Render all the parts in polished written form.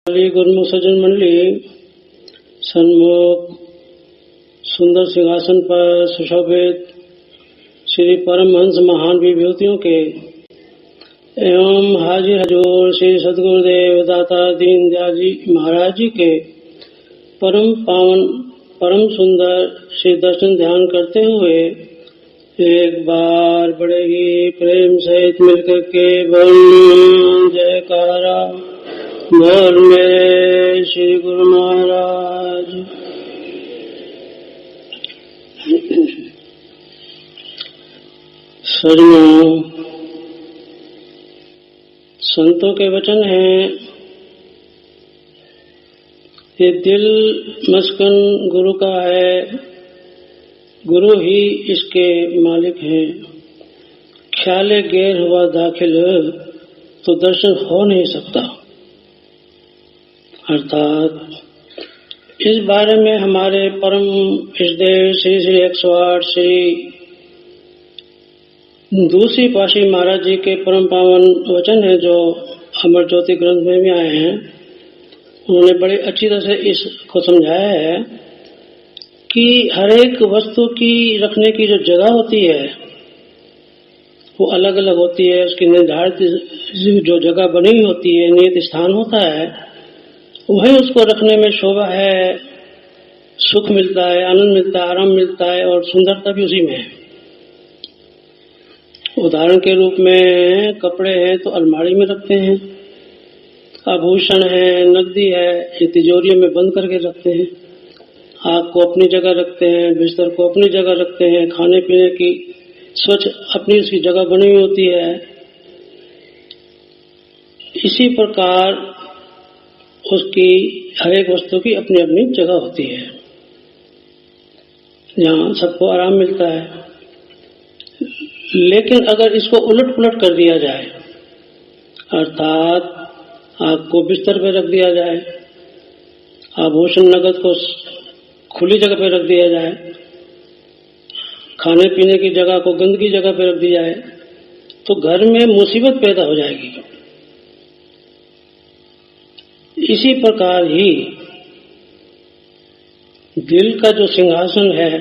गुरुमुख सज्जन मंडली सन्मुख सुंदर सिंहासन पर सुशोभित श्री परमहंस महान विभूतियों के एवं हाजिर हजूर श्री सदगुरुदेव दाता दीनदयाल जी महाराज जी के परम पावन परम सुंदर श्री दर्शन ध्यान करते हुए एक बार बड़े ही प्रेम सहित मिलकर के बोल जयकारा बोल मेरे श्री गुरु महाराज। सज्जनों, संतों के वचन हैं, ये दिल मस्कन गुरु का है, गुरु ही इसके मालिक हैं। ख्याले गैर हुआ दाखिल तो दर्शन हो नहीं सकता। अर्थात इस बारे में हमारे परम इष्टदेव श्री श्री 108 श्री दूसरी पाशी महाराज जी के परम पावन वचन है जो अमर ज्योति ग्रंथ में भी आए हैं। उन्होंने बड़े अच्छी तरह से इसको समझाया है कि हर एक वस्तु की रखने की जो जगह होती है वो अलग अलग होती है। उसकी निर्धारित जो जगह बनी हुई होती है, नियत स्थान होता है, वही उसको रखने में शोभा है, सुख मिलता है, आनंद मिलता है, आराम मिलता है और सुंदरता भी उसी में है। उदाहरण के रूप में कपड़े हैं तो अलमारी में रखते हैं, आभूषण है, नकदी है, ये तिजोरियों में बंद करके रखते हैं, आग को अपनी जगह रखते हैं, बिस्तर को अपनी जगह रखते हैं, खाने पीने की स्वच्छ अपनी उसकी जगह बनी हुई होती है। इसी प्रकार उसकी हर एक वस्तु की अपनी अपनी जगह होती है, जहाँ सबको आराम मिलता है। लेकिन अगर इसको उलट पुलट कर दिया जाए, अर्थात आग को बिस्तर पर रख दिया जाए, आभूषण नगद को खुली जगह पर रख दिया जाए, खाने पीने की जगह को गंदगी जगह पर रख दिया जाए, तो घर में मुसीबत पैदा हो जाएगी। इसी प्रकार ही दिल का जो सिंहासन है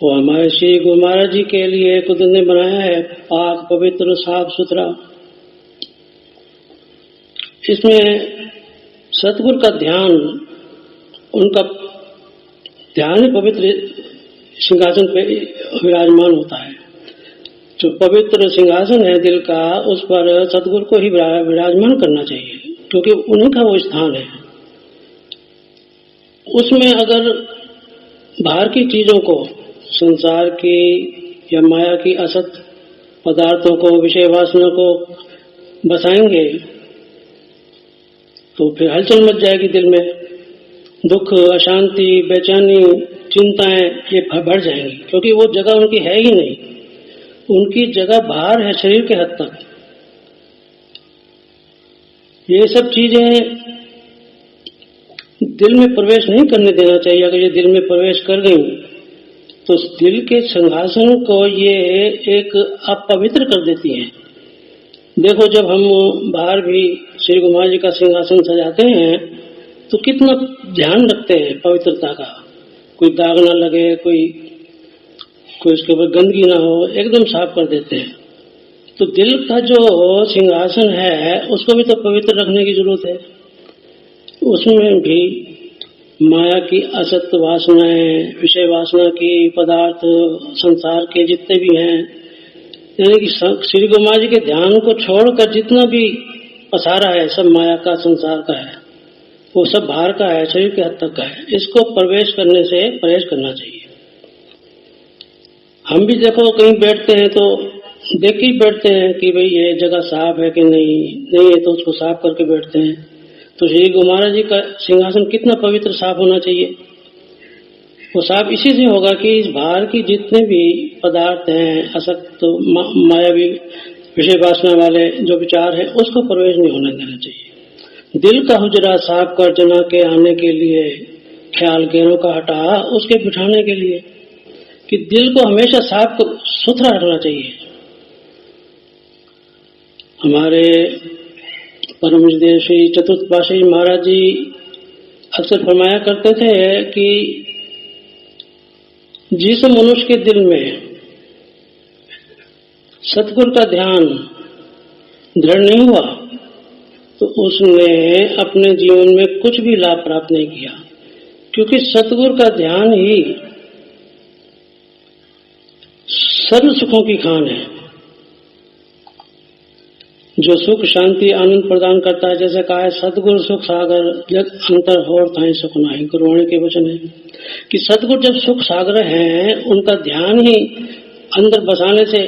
वो हमारे श्री गुरु महाराज जी के लिए कुदरत ने बनाया है, पाक पवित्र साफ सुथरा। इसमें सतगुरु का ध्यान, उनका ध्यान ही पवित्र सिंहासन पे विराजमान होता है। जो पवित्र सिंहासन है दिल का, उस पर सतगुरु को ही विराजमान करना चाहिए, क्योंकि उन्हीं का वो स्थान है। उसमें अगर बाहर की चीजों को, संसार की या माया की असत पदार्थों को, विषय वासना को बसाएंगे तो फिर हलचल मच जाएगी दिल में। दुख, अशांति, बेचैनी, चिंताएं ये बढ़ जाएंगी, क्योंकि वो जगह उनकी है ही नहीं। उनकी जगह बाहर है, शरीर के हद तक। ये सब चीजें दिल में प्रवेश नहीं करने देना चाहिए। अगर ये दिल में प्रवेश कर गई तो दिल के सिंहासन को ये एक अपवित्र कर देती है। देखो, जब हम बाहर भी श्री गुरु महाराज जी का सिंहासन सजाते हैं तो कितना ध्यान रखते हैं पवित्रता का, कोई दाग ना लगे, कोई उसके ऊपर गंदगी ना हो, एकदम साफ कर देते हैं। तो दिल का जो सिंहासन है उसको भी तो पवित्र रखने की जरूरत है। उसमें भी माया की असत वासनाएं, विषय वासना की, पदार्थ संसार के जितने भी हैं, यानी कि श्री गुरु महाराज जी के ध्यान को छोड़कर जितना भी पसारा है सब माया का, संसार का है, वो सब बाहर का है, शरीर के हद तक का है। इसको प्रवेश करने से परहेज करना चाहिए। हम भी देखो कहीं बैठते हैं तो देख के बैठते हैं कि भाई ये जगह साफ है कि नहीं है, तो उसको साफ करके बैठते हैं। तो श्री गुरु महाराज जी का सिंहासन कितना पवित्र साफ होना चाहिए। वो साफ इसी से होगा कि इस बाहर की जितने भी पदार्थ हैं, असक्त मायावी विषय वासना वाले जो विचार है, उसको प्रवेश नहीं होने देना चाहिए। दिल का हुजरा साफ कर जना के आने के लिए, ख्याल गैरों का हटा उसके बिठाने के लिए, कि दिल को हमेशा साफ सुथरा रखना चाहिए। हमारे परम पूज्य श्री चतुर्थ पातशाही महाराज जी अक्सर फरमाया करते थे कि जिस मनुष्य के दिल में सतगुरु का ध्यान दृढ़ नहीं हुआ तो उसने अपने जीवन में कुछ भी लाभ प्राप्त नहीं किया, क्योंकि सतगुरु का ध्यान ही सर्व सुखों की खान है, जो सुख शांति आनंद प्रदान करता है। जैसे कहा है, सतगुरु सुख सागर जग अंतर होर थाई सुख नाही, गुरुवाणी के वचन है कि सतगुरु जब सुख सागर हैं, उनका ध्यान ही अंदर बसाने से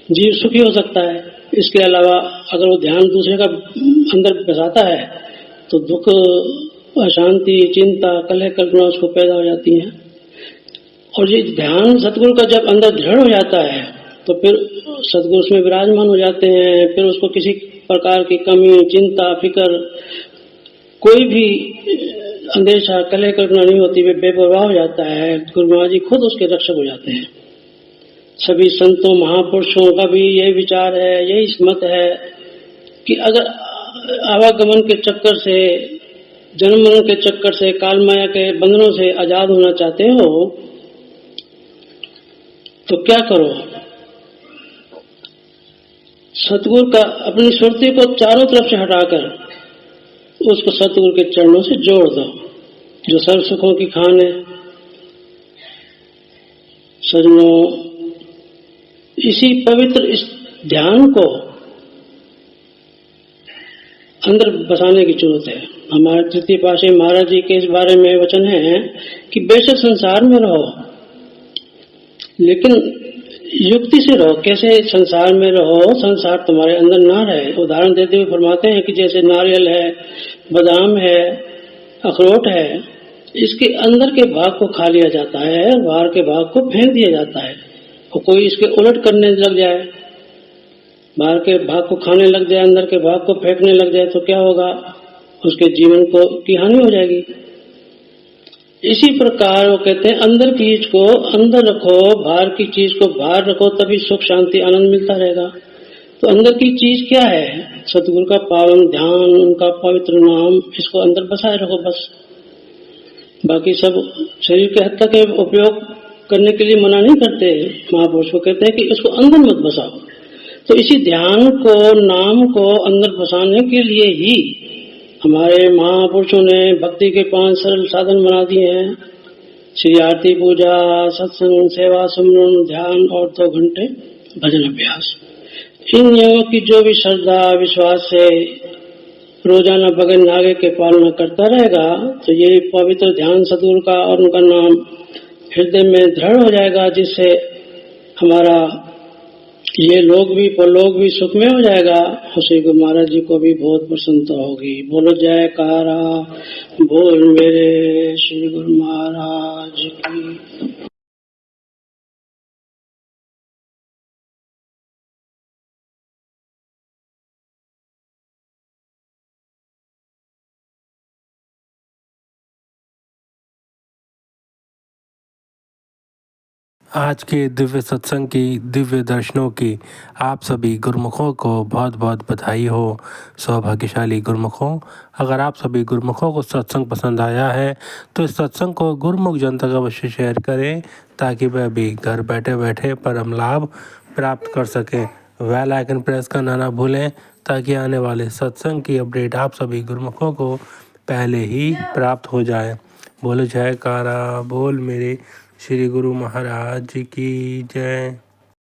जीव सुखी हो सकता है। इसके अलावा अगर वो ध्यान दूसरे का अंदर बसाता है तो दुख, अशांति, चिंता, कलह, कल्पना उसको पैदा हो जाती है। और ये ध्यान सतगुरु का जब अंदर दृढ़ हो जाता है तो फिर सतगुरु उसमें विराजमान हो जाते हैं। फिर उसको किसी प्रकार की कमी, चिंता, फिक्र, कोई भी अंदेशा, कलह, कल्पना नहीं होती, वे बेपरवाह हो जाता है। गुरु महाराज जी खुद उसके रक्षक हो जाते हैं। सभी संतों महापुरुषों का भी यही विचार है, यही मत है कि अगर आवागमन के चक्कर से, जन्म मरण के चक्कर से, काल माया के बंधनों से आजाद होना चाहते हो तो क्या करो, सतगुरु का अपनी सुरती को चारों तरफ से हटाकर उसको सतगुरु के चरणों से जोड़ दो, जो सर्व सुखों की खान है। सजनों, इसी पवित्र इस ध्यान को अंदर बसाने की जरूरत है। हमारे तृतीय पातशाही महाराज जी के इस बारे में वचन है कि बेशक संसार में रहो, लेकिन युक्ति से रहो। कैसे संसार में रहो? संसार तुम्हारे अंदर ना रहे। उदाहरण देते हुए फरमाते हैं कि जैसे नारियल है, बादाम है, अखरोट है, इसके अंदर के भाग को खा लिया जाता है, बाहर के भाग को फेंक दिया जाता है। और कोई इसके उलट करने लग जाए, बाहर के भाग को खाने लग जाए, अंदर के भाग को फेंकने लग जाए, तो क्या होगा? उसके जीवन को की हानि हो जाएगी। इसी प्रकार वो कहते हैं, अंदर की चीज को अंदर रखो, बाहर की चीज को बाहर रखो, तभी सुख शांति आनंद मिलता रहेगा। तो अंदर की चीज क्या है? सतगुरु का पावन ध्यान, उनका पवित्र नाम, इसको अंदर बसाए रखो बस। बाकी सब शरीर के हद तक उपयोग करने के लिए मना नहीं करते महापुरुष, को कहते हैं कि इसको अंदर मत बसाओ। तो इसी ध्यान को, नाम को अंदर बसाने के लिए ही हमारे महापुरुषों ने भक्ति के 5 सरल साधन बना दिए हैं। श्री आरती, पूजा, सत्संग, सेवा, सुमरन, ध्यान और 2 घंटे भजन अभ्यास। इन नियमों की जो भी श्रद्धा विश्वास से रोजाना बगैर नागे के पालना करता रहेगा तो ये पवित्र ध्यान सतगुरु का और उनका नाम हृदय में दृढ़ हो जाएगा, जिससे हमारा ये लोग भी परलोक भी सुखमय हो जाएगा। श्री गुरु महाराज जी को भी बहुत प्रसन्नता होगी। बोलो जयकारा बोल मेरे श्री गुरु महाराज की। आज के दिव्य सत्संग की, दिव्य दर्शनों की आप सभी गुरुमुखों को बहुत बहुत बधाई हो। सौभाग्यशाली गुरुमुखों, अगर आप सभी गुरुमुखों को सत्संग पसंद आया है तो इस सत्संग को गुरुमुख जनता का अवश्य शेयर करें, ताकि वह भी घर बैठे बैठे परम लाभ प्राप्त कर सकें। बेल आइकन प्रेस करना ना भूलें, ताकि आने वाले सत्संग की अपडेट आप सभी गुरुमुखों को पहले ही प्राप्त हो जाए। बोलो जयकारा बोल मेरे श्री गुरु महाराज की जय।